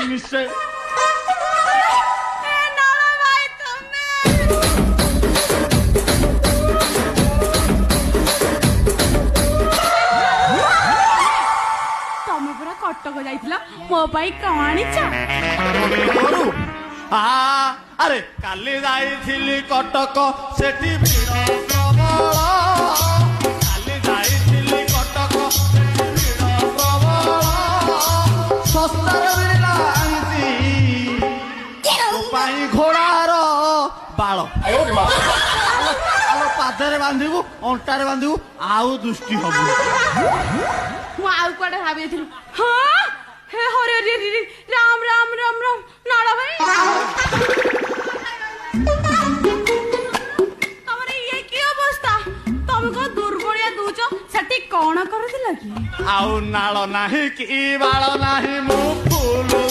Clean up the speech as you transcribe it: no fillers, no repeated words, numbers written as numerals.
নিশ্চয় ତମେ ପୁରା କଟକ ଯାଇଥିଲ ମୋ ପାଇଁ କଣ ଆଣିଛ? ଆରେ କାଲି ଯାଇଥିଲି କଟକ ସେଠି ଭିଡ଼ ପ୍ରବଳ। କାଲି ଯାଇଥିଲି କଟକ ସେଠି ଭିଡ଼ ପ୍ରବଳ। ଶସ୍ତାରେ ମିଳିଲା ଆଣିଛି ତୋ ପାଇଁ ଘୋଡ଼ାର ବାଳ। ଆଲୋ ପାଦରେ ବାନ୍ଧିବୁ ଅଣ୍ଟାରେ ବାନ୍ଧିବୁ ଆଉ ଦୃଷ୍ଟି ହବୁ। ମୁଁ ଆଉ କୁଆଡେ ଭାବିଥିଲି। ହଁ ହେ ହରେ ରାମ ରାମ ରାମ ରାମ ନଳ ଭାଇ ତମର ଇଏ କି ଅବସ୍ଥା? ତମେ କଣ ଦୁର୍ବଳିଆ ଦଉଛ? ସେଠି କଣ କରୁଥିଲ କି? ଆଉ ନାଳ ନାହିଁ କି ବାଳ ନାହିଁ ମୁଁ ଫୁଲ